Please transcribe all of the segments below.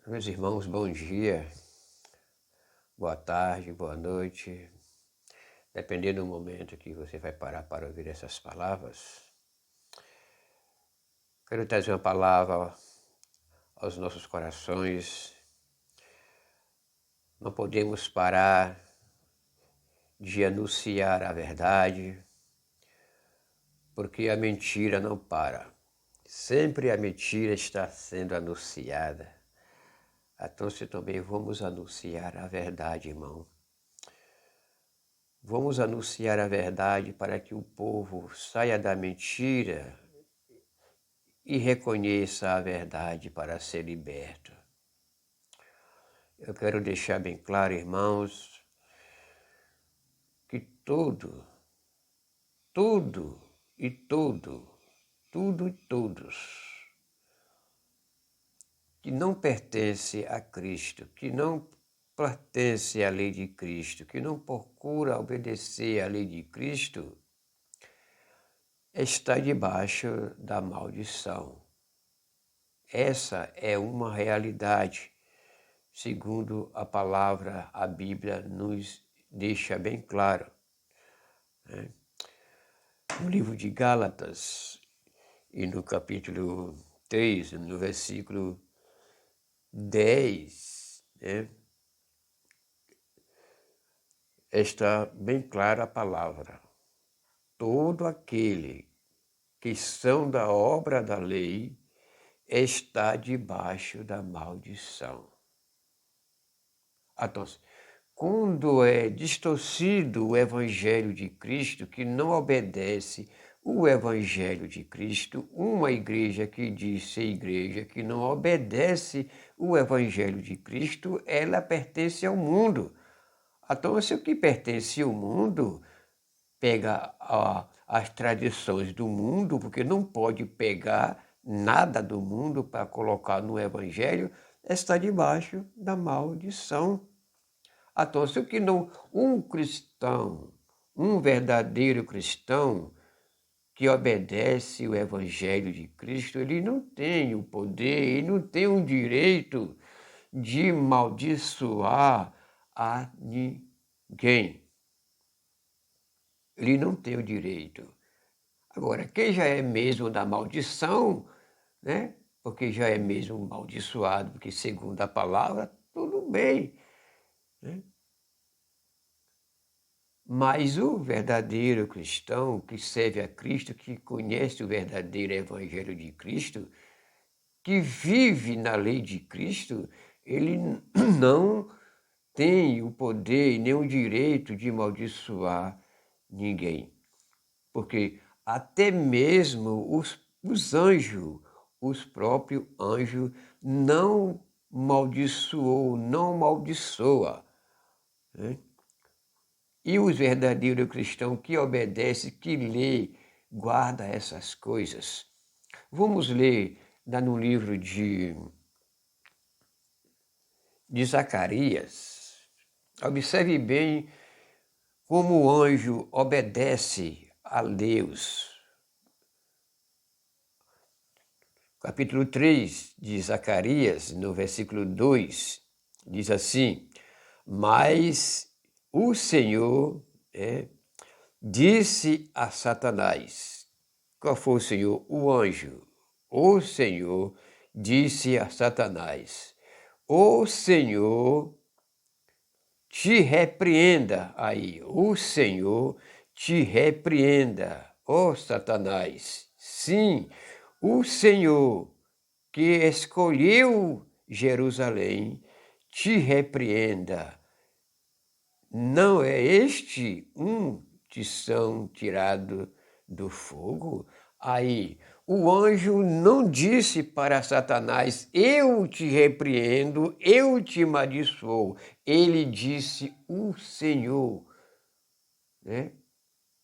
Meus irmãos, bom dia, boa tarde, boa noite. Dependendo do momento que você vai parar para ouvir essas palavras, quero trazer uma palavra aos nossos corações. Não podemos parar de anunciar a verdade, porque a mentira não para. Sempre a mentira está sendo anunciada. Então, se também vamos anunciar a verdade, irmão. Vamos anunciar a verdade para que o povo saia da mentira e reconheça a verdade para ser liberto. Eu quero deixar bem claro, irmãos, que tudo e todos que não pertence a Cristo, que não pertence à lei de Cristo, que não procura obedecer à lei de Cristo, está debaixo da maldição. Essa é uma realidade, segundo a palavra, a Bíblia nos deixa bem claro. No livro de Gálatas, e no capítulo 3, no versículo 10, está bem clara a palavra. Todo aquele que são da obra da lei está debaixo da maldição. Então, quando é distorcido o Evangelho de Cristo, que não obedece o Evangelho de Cristo, uma igreja que diz ser igreja, que não obedece o Evangelho de Cristo, ela pertence ao mundo. Então, se o que pertence ao mundo pega as tradições do mundo, porque não pode pegar nada do mundo para colocar no Evangelho, está debaixo da maldição. Então, se que não, um cristão, um verdadeiro cristão que obedece o Evangelho de Cristo, ele não tem o poder, ele não tem o direito de maldiçoar a ninguém. Ele não tem o direito. Agora, quem já é mesmo da maldição, né? Porque já é mesmo amaldiçoado, porque segundo a palavra, tudo bem, né? Mas o verdadeiro cristão que serve a Cristo, que conhece o verdadeiro Evangelho de Cristo, que vive na lei de Cristo, ele não tem o poder nem o direito de amaldiçoar ninguém. Porque até mesmo os anjos, os próprios anjos, não maldiçoou, não maldiçoa, né? E os verdadeiros cristãos que obedecem, que lê, guarda essas coisas. Vamos ler no livro de Zacarias. Observe bem como o anjo obedece a Deus. Capítulo 3 de Zacarias, no versículo 2, diz assim: Mas o Senhor disse a Satanás. Qual foi o Senhor? O anjo. O Senhor disse a Satanás: O Senhor te repreenda. Aí, o Senhor te repreenda, ó Satanás. Sim, o Senhor que escolheu Jerusalém te repreenda. Não é este um tição tirado do fogo? Aí, o anjo não disse para Satanás, eu te repreendo, eu te amaldiçoo. Ele disse, o Senhor, né,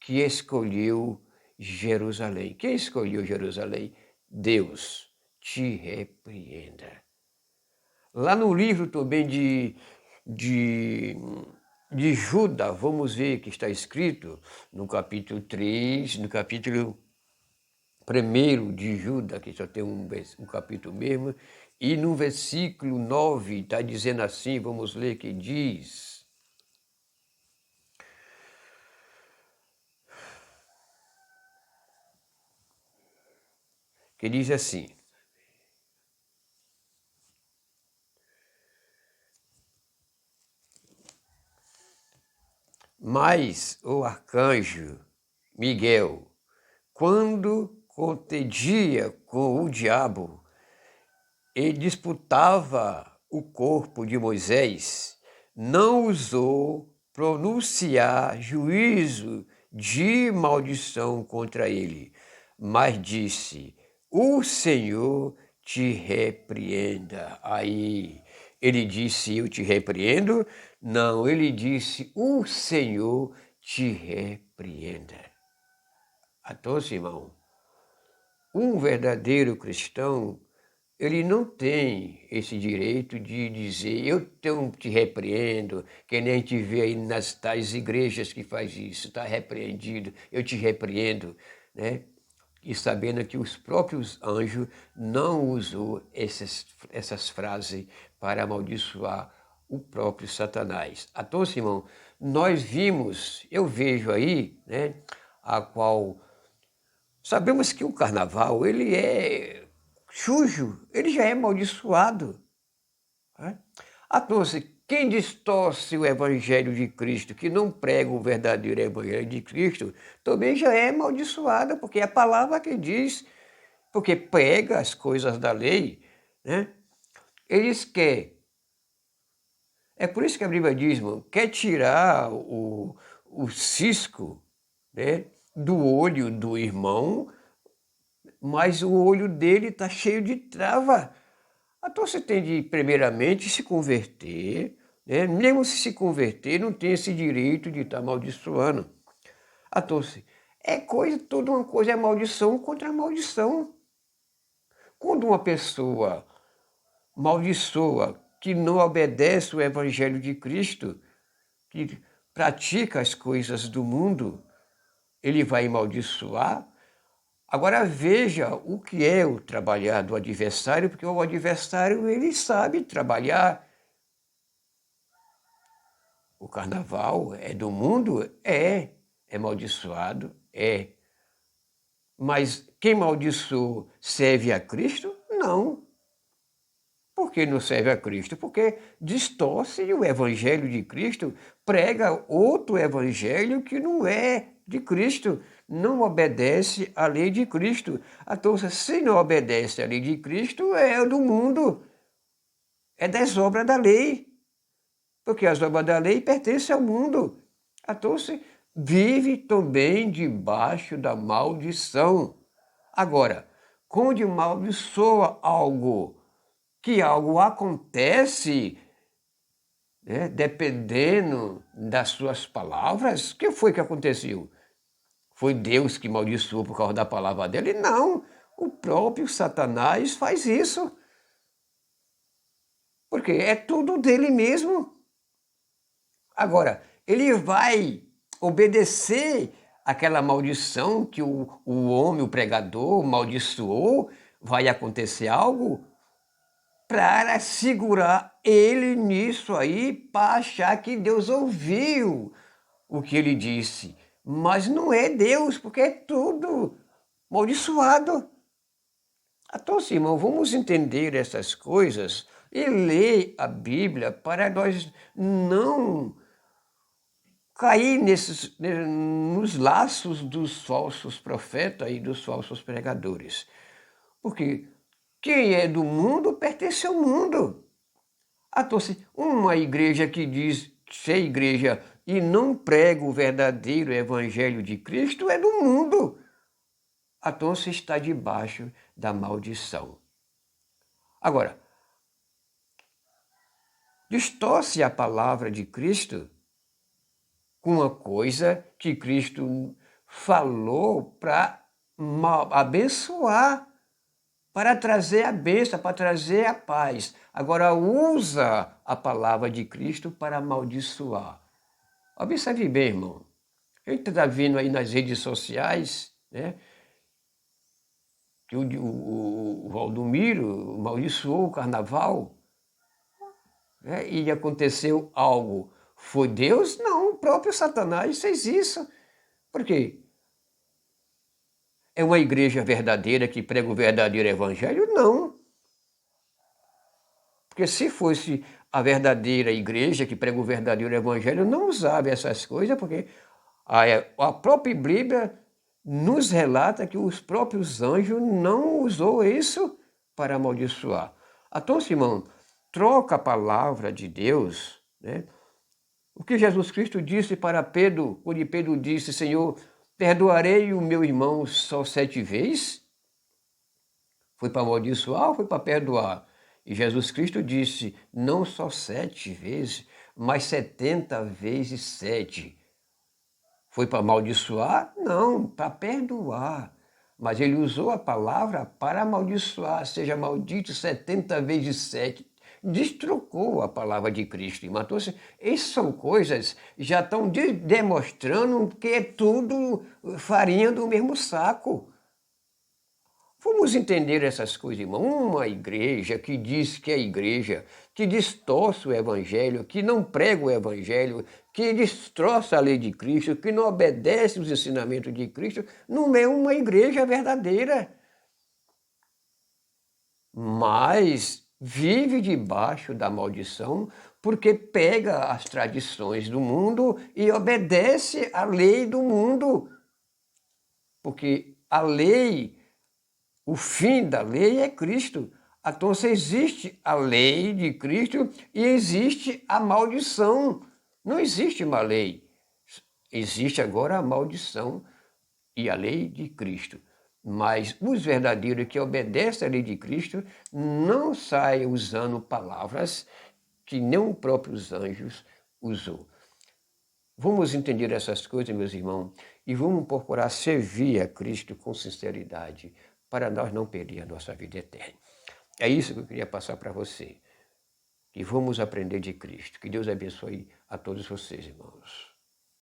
que escolheu Jerusalém. Quem escolheu Jerusalém? Deus te repreenda. Lá no livro também de Judas, vamos ver que está escrito no capítulo 3, no capítulo 1 de Judas, que só tem um capítulo mesmo, E no versículo 9 está dizendo assim, vamos ler que diz... Que diz assim: mas o arcanjo Miguel, quando contendia com o diabo e disputava o corpo de Moisés, não ousou pronunciar juízo de maldição contra ele, mas disse: o Senhor te repreenda. Aí ele disse: eu te repreendo? Não, ele disse: o Senhor te repreenda. Então, irmão, um verdadeiro cristão, ele não tem esse direito de dizer: eu te repreendo, que nem a gente vê aí nas tais igrejas que faz isso, está repreendido, eu te repreendo, né? E sabendo que os próprios anjos não usou essas frases para amaldiçoar o próprio Satanás. Então, irmão, nós vimos, eu vejo aí, né, a qual sabemos que o carnaval, ele é sujo, ele já é amaldiçoado, né? Então, quem distorce o evangelho de Cristo, que não prega o verdadeiro evangelho de Cristo, também já é amaldiçoado, porque é a palavra que diz, porque prega as coisas da lei, né? Eles querem. É por isso que a Bíblia diz, irmão, quer tirar o cisco, né, do olho do irmão, mas o olho dele está cheio de trava. Então você tem de, primeiramente, se converter, né? Mesmo se converter, não tem esse direito de estar amaldiçoando. Então, é coisa, toda uma coisa é maldição contra maldição. Quando uma pessoa maldiçoa, que não obedece o Evangelho de Cristo, que pratica as coisas do mundo, ele vai amaldiçoar. Agora veja o que é o trabalhar do adversário, porque o adversário ele sabe trabalhar. O carnaval é do mundo? É amaldiçoado? É. Mas quem amaldiçoou serve a Cristo? Não. Por que não serve a Cristo? Porque distorce o evangelho de Cristo, prega outro evangelho que não é de Cristo, não obedece à lei de Cristo. Então, se não obedece à lei de Cristo, é do mundo, é das obras da lei, porque as obras da lei pertencem ao mundo. Então, se vive também debaixo da maldição. Agora, quando amaldiçoa algo, que algo acontece, né, dependendo das suas palavras, o que foi que aconteceu? Foi Deus que amaldiçoou por causa da palavra dele? Não, o próprio Satanás faz isso. Porque é tudo dele mesmo. Agora, ele vai obedecer aquela maldição que o homem, o pregador, maldiçoou, vai acontecer algo para segurar ele nisso aí, para achar que Deus ouviu o que ele disse. Mas não é Deus, porque é tudo maldiçoado. Então, sim, irmão, vamos entender essas coisas e ler a Bíblia para nós não cair nos laços dos falsos profetas e dos falsos pregadores. Porque quem é do mundo pertence ao mundo. Então, uma igreja que diz ser igreja e não prega o verdadeiro evangelho de Cristo é do mundo. Então, se está debaixo da maldição. Agora, distorce a palavra de Cristo com uma coisa que Cristo falou para abençoar, para trazer a bênção, para trazer a paz. Agora usa a palavra de Cristo para amaldiçoar. Observe bem, irmão. A gente está vendo aí nas redes sociais, né, que o Valdomiro amaldiçoou o carnaval, né? E aconteceu algo. Foi Deus? Não, o próprio Satanás fez isso. Por quê? É uma igreja verdadeira que prega o verdadeiro evangelho? Não. Porque se fosse a verdadeira igreja que prega o verdadeiro evangelho, não usava essas coisas, porque a própria Bíblia nos relata que os próprios anjos não usou isso para amaldiçoar. Então, Simão, troca a palavra de Deus, né? O que Jesus Cristo disse para Pedro, quando Pedro disse, Senhor, perdoarei o meu irmão só 7 vezes? Foi para amaldiçoar ou foi para perdoar? E Jesus Cristo disse, não só 7 vezes, mas 70 vezes 7. Foi para amaldiçoar? Não, para perdoar. Mas ele usou a palavra para amaldiçoar, seja maldito 70 vezes 7. Destrocou a palavra de Cristo. Então, essas são coisas que já estão demonstrando que é tudo farinha do mesmo saco. Vamos entender essas coisas, irmão. Uma igreja que diz que é igreja, que distorce o evangelho, que não prega o evangelho, que destroça a lei de Cristo, que não obedece os ensinamentos de Cristo, não é uma igreja verdadeira. Mas vive debaixo da maldição porque pega as tradições do mundo e obedece à lei do mundo. Porque a lei, o fim da lei é Cristo. Então, se existe a lei de Cristo e existe a maldição. Não existe uma lei. Existe agora a maldição e a lei de Cristo. Mas os verdadeiros que obedecem à lei de Cristo não saem usando palavras que nem os próprios anjos usou. Vamos entender essas coisas, meus irmãos, e vamos procurar servir a Cristo com sinceridade, para nós não perder a nossa vida eterna. É isso que eu queria passar para você. E vamos aprender de Cristo. Que Deus abençoe a todos vocês, irmãos.